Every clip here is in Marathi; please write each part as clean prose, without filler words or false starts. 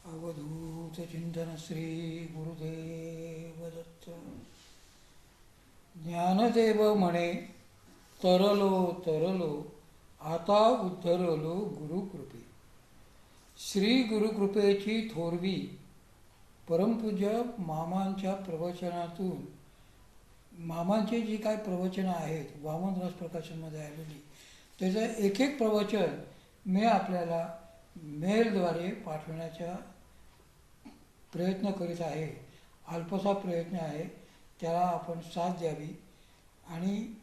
अवधूत चिंतन श्री गुरुदेव दत्त. ज्ञानदेव म्हणे, तरलो तरलो आता उद्धरलो गुरुकृपे. श्री गुरुकृपेची थोरवी परमपूज्य मामांच्या प्रवचनातून, मामांची जी काय प्रवचनं आहेत वामनराज प्रकाशनमध्ये आलेली, त्याचं एक एक प्रवचन मी आपल्याला मेलद्वारे पाठवण्याचा प्रयत्न करीत आहे. अल्पसा प्रयत्न आहे, त्याला आपण साथ द्यावी. आणि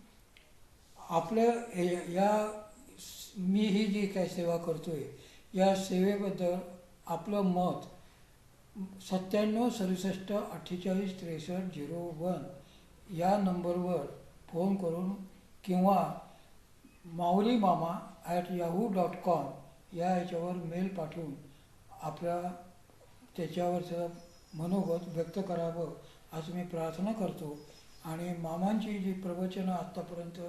आपलं या मी ही जी काय सेवा करतोय, या सेवेबद्दल आपलं मत 9767483001 या नंबरवर फोन करून किंवा mauliMama@yahoo.com या याच्यावर मेल पाठवून आपल्या त्याच्यावरचं मनोगत व्यक्त करावं असं मी प्रार्थना करतो. आणि मामांची जी प्रवचनं आत्तापर्यंत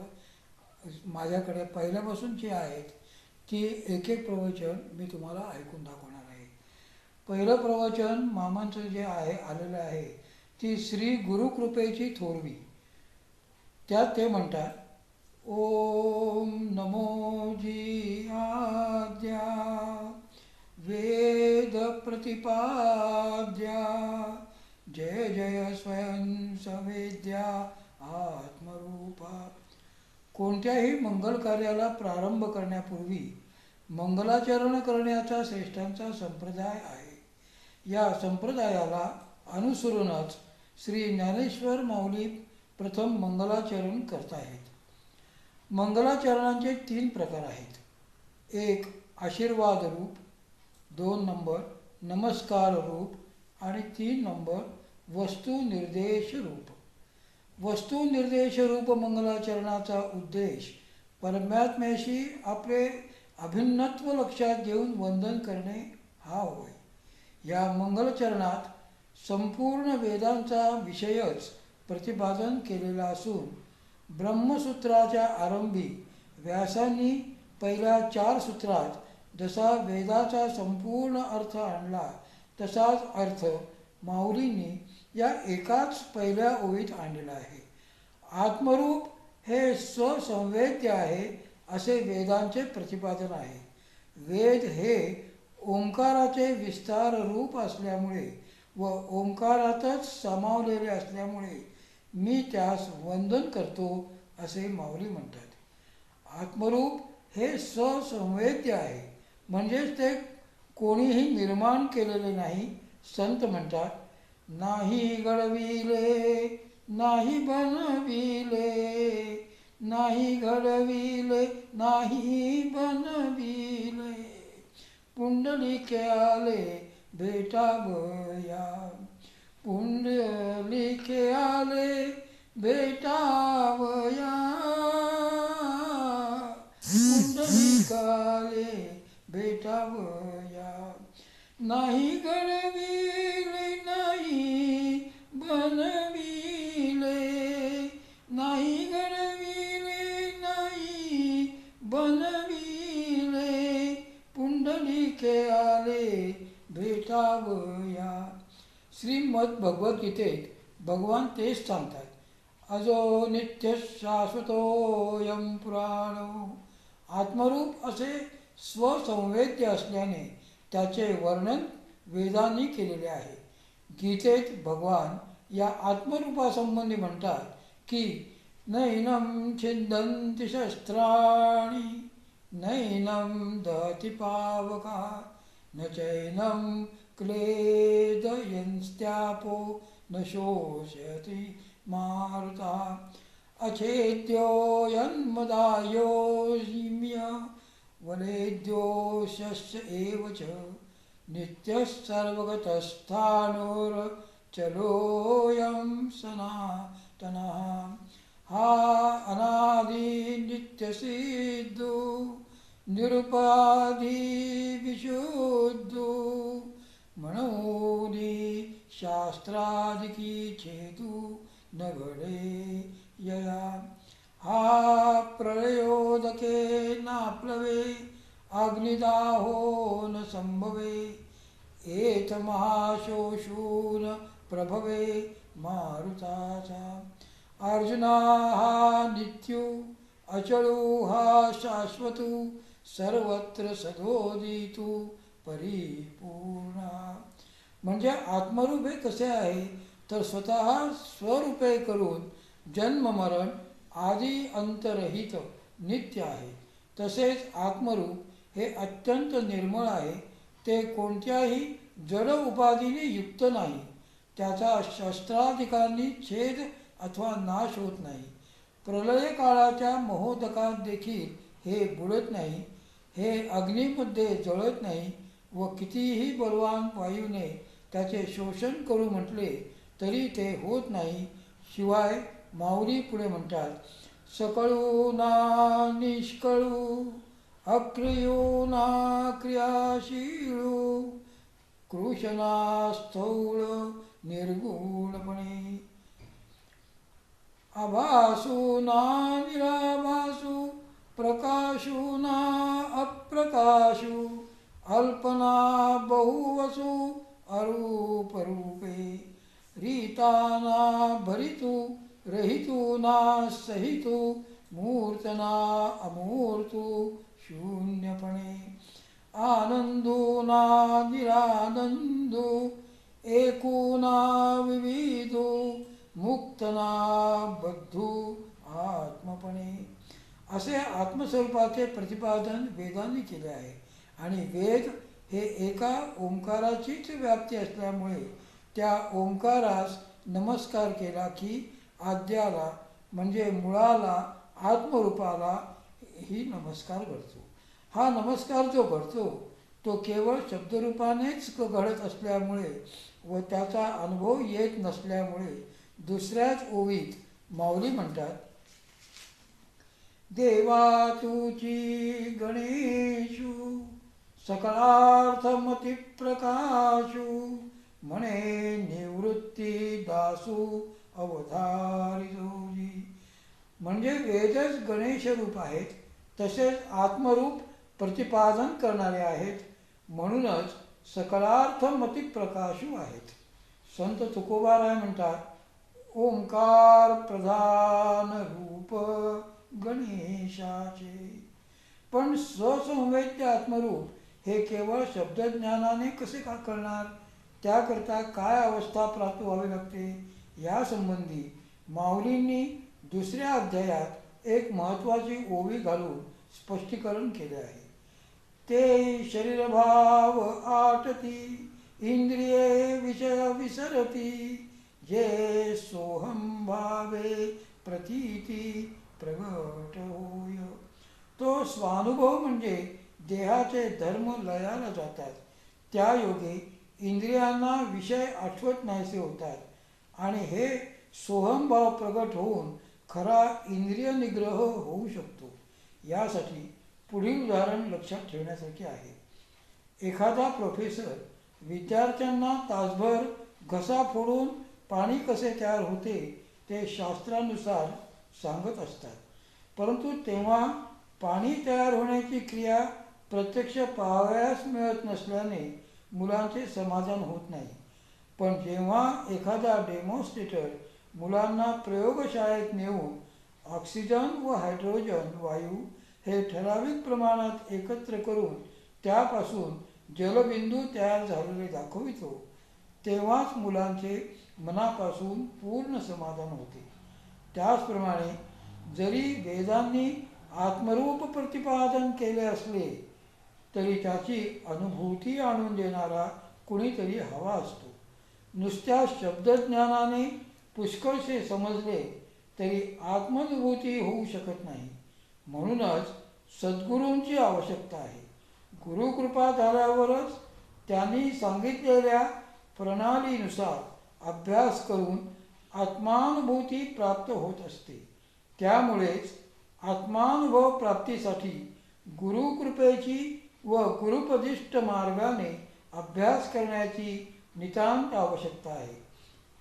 माझ्याकडे पहिल्यापासूनची आहेत, ती एक एक प्रवचन मी तुम्हाला ऐकून दाखवणार आहे. पहिलं प्रवचन मामांचं जे आहे आलेलं आहे, ती श्री गुरुकृपेची थोरवी. त्यात ते म्हणतात, ओम नमो जी आद्या वेद प्रतिपाद्या जय जय स्वयं सवेद्या आत्मरूपा. कोणत्याही मंगल कार्याला प्रारंभ करण्यापूर्वी मंगलाचरण करण्याचा श्रेष्ठांचा संप्रदाय आहे. या संप्रदायाला अनुसरूनच श्री ज्ञानेश्वर माऊली प्रथम मंगलाचरण करताहेत. मंगलाचरणांचे 3 प्रकार आहेत. 1 आशीर्वाद रूप, 2 नंबर नमस्कार रूप आणि 3 नंबर वस्तुनिर्देश रूप. वस्तुनिर्देश रूप मंगलाचरणाचा उद्देश परमात्म्याशी आपले अभिन्नत्व लक्षात घेऊन वंदन करणे हा होय. या मंगलचरणात संपूर्ण वेदांचा विषयच प्रतिपादन केलेला असून, ब्रह्मसूत्राच्या आरंभी व्यासांनी पहिल्या 4 सूत्रात जसा वेदाचा संपूर्ण अर्थ आणला, तसाच अर्थ माऊलींनी या एकाच पहिल्या ओळीत आणलेला आहे. आत्मरूप हे स्वसंवेद्य आहे असे वेदांचे प्रतिपादन आहे. वेद हे ओंकाराचे विस्तार रूप असल्यामुळे व ओंकारातच सामावलेले असल्यामुळे मी त्यास वंदन करतो असे माऊली म्हणतात. आत्मरूप हे स्वसंवेद्य आहे, म्हणजेच ते कोणीही निर्माण केलेले नाही. संत म्हणतात, नाही घडविले नाही बनविले, नाही घडविले नाही बनविले, पुंडलिके आले भेटावया, पुंडलिके आले भेटावया, पुंडलिकाले भेटावया. नाही घडविले नाही बनविले, नाही घडविले नाही बनविले, पुंडलिके आले भेटावया. श्रीमद भगवद्गीतेत भगवान तेच सांगतात, अजो नित्य शाश्वतोऽयं पुराणो. आत्मरूप असे स्वसंवेद्य असल्याने त्याचे वर्णन वेदांनी केलेले आहे. गीतेत भगवान या आत्मरूपासंबंधी म्हणतात की, नैनं छिन्दन्ति शस्त्राणि नैनं दहति पावका, न चैनं क्लेदयंस्त्यापो न शोषयति मारुता, अच्छेद्योऽयन्मदायोऽयम्य वलेद्योऽशस्य एव च, नित्यः सर्वगतस्थाणुरचलोऽयं सनातनः. हा अनादि नित्यसिद्धो निरुपाधी विशुद्धो, म्हणून शास्त्रादिकी छेदू न घडे यया. हा प्रलयोदके नाप्लवे अग्निदाहो न संभवे, एत महाशोषून प्रभवे मारुताचा. अर्जुना हा नित्यू अचळू हा शाश्वतू सर्वत्र सदोदितू परिपूर्ण. म्हणजे आत्मरूप हे कसे आहे तर स्वतः स्वरूपे करून जन्म मरण आदी अंतरहित नित्य आहे. तसेच आत्मरूप हे अत्यंत निर्मळ आहे. ते कोणत्याही जड उपाधीने युक्त नाही. त्याचा शस्त्राधिकांनी छेद अथवा नाश होत नाही. प्रलय काळाच्या महोदकात देखील हे बुडत नाही. हे अग्नीमध्ये जळत नाही व कितीही बलवान वायूने त्याचे शोषण करू म्हटले तरी ते होत नाही. शिवाय माऊली पुढे म्हणतात, सकळू ना निष्कळू अक्रियो ना क्रियाशीळू कृशना स्थूळ निर्गुणपणे. आभासू ना निराभासू प्रकाशू ना अप्रकाशू अल्पना बहुवसू अरूपरूपे. रीताना भरितू रहितू ना सहितू मूर्तना अमूर्तू शून्यपणे. आनंदो ना निरानंदो एकू ना विविधो मुक्तना बद्धू आत्मपणे. असे आत्मस्वरूपाचे प्रतिपादन वेदांनी केले आहे. आणि वेद हे एका ओंकाराचीच व्याप्ती असल्यामुळे त्या ओंकारास नमस्कार केला की आद्याला म्हणजे मुळाला आत्मरूपाला ही नमस्कार करतो. हा नमस्कार जो करतो तो केवळ शब्दरूपानेच घडत असल्यामुळे व त्याचा अनुभव येत नसल्यामुळे दुसऱ्याच ओवीत माऊली म्हणतात, देवा तुची गणेशू सकलार्थमती प्रकाशू म्हणे निवृत्ती दासू अवधारितोजी. म्हणजे वेदच गणेश रूप आहेत तसेच आत्मरूप प्रतिपादन करणारे आहेत. म्हणूनच सकलार्थमती प्रकाशू आहेत. संत तुकोबाराय म्हणतात, ओंकार प्रधान रूप गणेशाचे. पण स्वसंवेद्य आत्मरूप हे केवळ शब्दज्ञानाने कसे का कळणार? त्याकरता काय अवस्था प्राप्त व्हावी लागते? यासंबंधी माऊलींनी दुसऱ्या अध्यायात एक महत्त्वाची ओवी घालून स्पष्टीकरण केले आहे. ते शरीरभाव आटती इंद्रिये विषय विसरती जे सोहम भावे प्रतीती प्रगट होय. तो स्वानुभव म्हणजे देहाचे धर्म लयाला जातात. त्या योगे इंद्रियांना विषय आठवत नाहीसे होतात आणि हे सोहमभाव प्रगट होऊन खरा इंद्रिय निग्रह होऊ शकतो. यासाठी पुढील उदाहरण लक्षात ठेवण्यासारखे आहे. एखादा प्रोफेसर विद्यार्थ्यांना तासभर घसा फोडून पाणी कसे तयार होते ते शास्त्रानुसार सांगत असतात. परंतु तेव्हा पाणी तयार होण्याची क्रिया प्रत्यक्ष पाहावयास मिळत नसल्याने मुलांचे समाधान होत नाही. पण जेव्हा एखादा डेमॉन्स्ट्रेटर मुलांना प्रयोगशाळेत नेऊन ऑक्सिजन व हायड्रोजन वायू हे ठराविक प्रमाणात एकत्र करून त्यापासून जलबिंदू तयार झालेले दाखवितो, तेव्हाच मुलांचे मनापासून पूर्ण समाधान होते. त्याचप्रमाणे जरी वेदांनी आत्मरूप प्रतिपादन केले असले तरी त्याची अनुभूती आणून देणारा कुणीतरी हवा असतो. नुसत्या शब्दज्ञानाने पुष्कळसे समजले तरी आत्मानुभूती होऊ शकत नाही. म्हणूनच सद्गुरूंची आवश्यकता आहे. गुरुकृपा झाल्यावरच त्यांनी सांगितलेल्या प्रणालीनुसार अभ्यास करून आत्मानुभूती प्राप्त होत असते. त्यामुळेच आत्मानुभव प्राप्तीसाठी गुरुकृपेची व गुरुपदिष्ट मार्गाने अभ्यास करण्याची नितांत आवश्यकता आहे.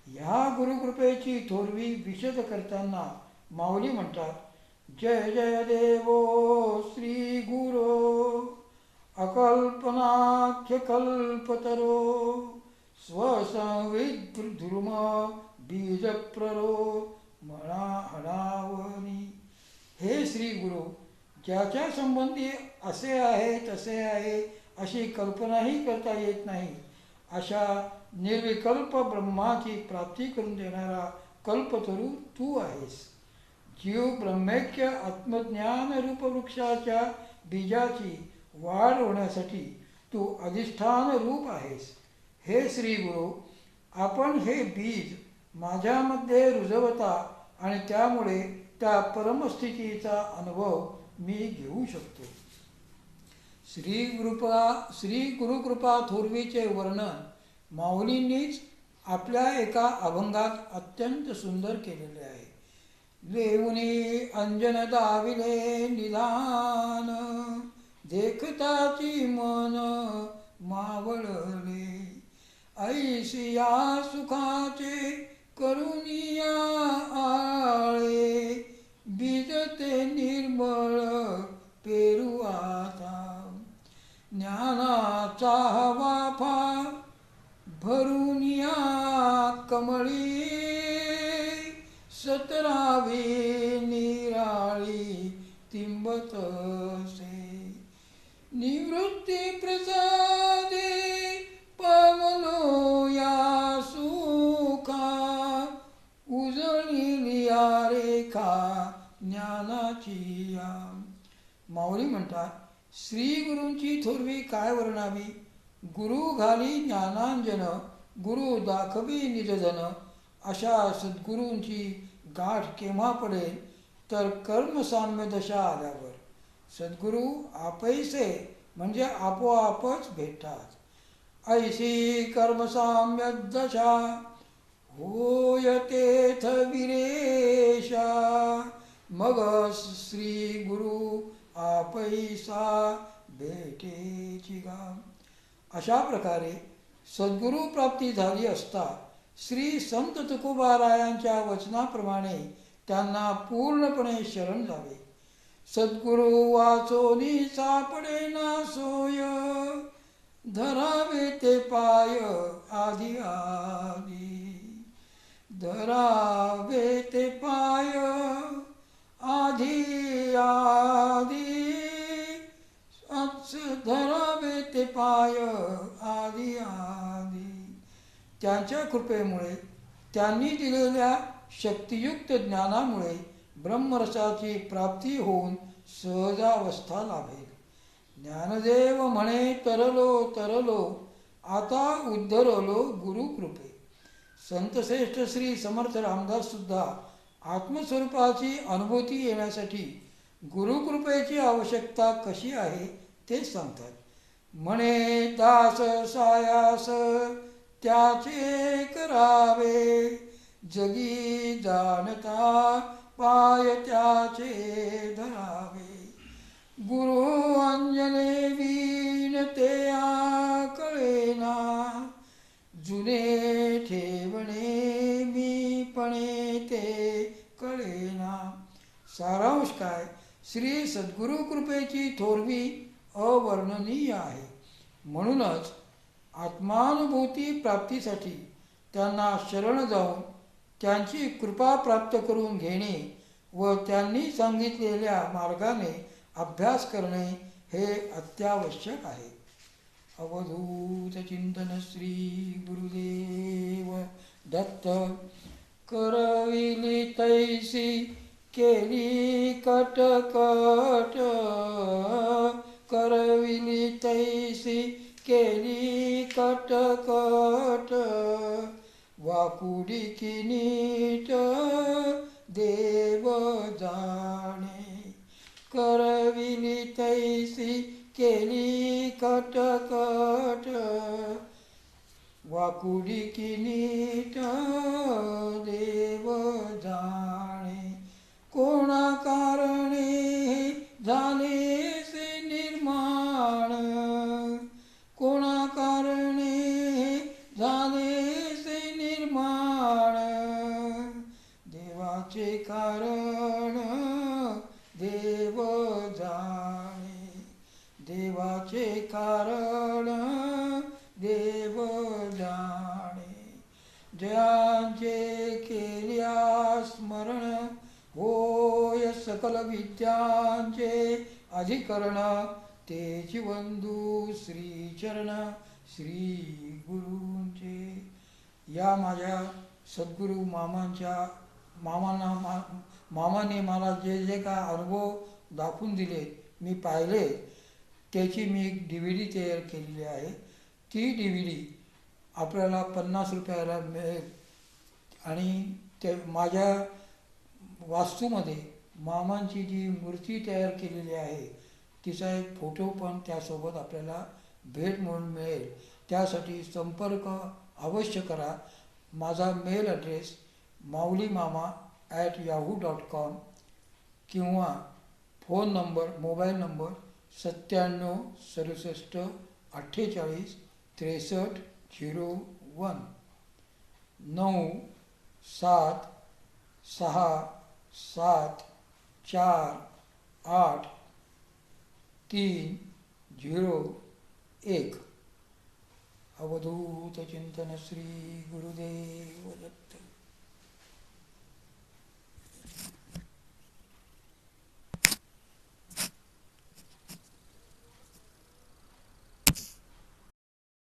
ह्या गुरुकृपेची थोरवी विशद करताना माऊली म्हणतात, जय जय देवो श्री गुरो अकल्पनाख्य कल्पतरो स्वसंविद्रुम बीजप्ररो म्हणा हणावनी. हे श्री गुरु, ज्याच्या संबंधी असे आहे तसे आहे अशी कल्पनाही करता येत नाही अशा निर्विकल्प ब्रह्माची प्राप्ती करून देणारा कल्पतरू तू आहेस. जीव ब्रह्मैक्य आत्मज्ञान रूप वृक्षाच्या बीजाची वाढ होण्यासाठी तू अधिष्ठान रूप आहेस. हे श्री गुरु, आपण हे बीज माझ्यामध्ये रुजवता आणि त्यामुळे त्या परमस्थितीचा अनुभव मी घेऊ शकतो. श्री गुरुकृपा थोरवीचे वर्णन माऊलींनीच आपल्या एका अभंगात अत्यंत सुंदर केलेले आहे. देऊनी अंजन दाविले निधान, देखताची मन मावळले, ऐसिया सुखाचे करुनिया आळे, बीज ते निर्मळ पेरू आता, ज्ञानाचा वाफा भरुनिया कमळी, सतरावे निराळी तिंबतसे, निवृत्ती प्रसादे पावलो या सुखा, उजळिलिया रेखा ज्ञानाची या. माऊली म्हणतात, श्री गुरूंची थोरवी काय वर्णावी. गुरु घाली ज्ञानांजन, गुरु दाखवी निजजन. अशा सद्गुरूंची गाठ केव्हा पडेल तर कर्मसाम्य दशा आल्यावर. सद्गुरू आपैसे म्हणजे आपोआपच भेटतात. ऐशी कर्मसाम्य दशा होय तेथ विरेशा, मग श्री गुरु आपैसा भेटेची गा. अशा प्रकारे सद्गुरू प्राप्ती झाली असता श्री संत तुकोबारायांच्या वचनाप्रमाणे त्यांना पूर्णपणे शरण जावे. सद्गुरू वाचोनी सापडे ना सोय, धरावे ते पाय आधी आधी, धरावे ते पाय आधी आधी, धरावे ते पाय आधी आधी. त्यांच्या कृपेमुळे, त्यांनी दिलेल्या शक्तियुक्त ज्ञानामुळे ब्रह्मरसाची प्राप्ती होऊन सहजावस्था लाभेल. ज्ञानदेव म्हणे तरलो तरलो, आता उद्धरलो गुरुकृपे. संतश्रेष्ठ श्री समर्थ रामदास सुद्धा आत्मस्वरूपाची अनुभूती येण्यासाठी गुरुकृपेची आवश्यकता कशी आहे ते सांगतात. म्हणे दास सायास त्याचे करावे, जगी जाणता पाय त्याचे धरावे. गुरु अंजने वीण ते कळेना, जुने ठेवणे मीपणे ते कळेना. सारांश काय, श्री सद्गुरु कृपेची थोरवी अवर्णनीय आहे. म्हणूनच आत्मानुभूती प्राप्तीसाठी त्यांना शरण जाऊन त्यांची कृपा प्राप्त करून घेणे व त्यांनी सांगितलेल्या मार्गाने अभ्यास करणे हे अत्यावश्यक आहे. अवधूत चिंतन श्री गुरुदेव दत्त. करविली तैसी केली कटकट, करविली तैसी केली कटकट, वाकुडी की नीट देव जाणे. करविली तैसी केली कटकट, वाकुडी की नीट देव जाणे. कोणा कारणे झाले से निर्माण, कोणा कारणे झाले से निर्माण. देवाचे कारण देव जाणे, देवाचे सकल विद्यांचे अधिकरण तेची वंदू श्रीचरण श्री गुरूंचे. या माझ्या सद्गुरू मामाने मला जे जे काय अनुभव दाखवून दिले, मी पाहिले, त्याची मी एक DVD तयार केलेली आहे. ती DVD आपल्याला 50 रुपयाला मिळेल. आणि ते माझ्या वास्तूमध्ये मामांची जी मूर्ती तयार केलेली आहे तिचा एक फोटो पण त्यासोबत आपल्याला भेट म्हणून मिळेल. त्यासाठी संपर्क अवश्य करा. माझा मेल ॲड्रेस mauliMama@yahoo.com किंवा मोबाईल नंबर 97 67 48 63 01 9 7 6 7 8 3 0 1. अवधूत चिंतन श्री गुरुदेव दत्त.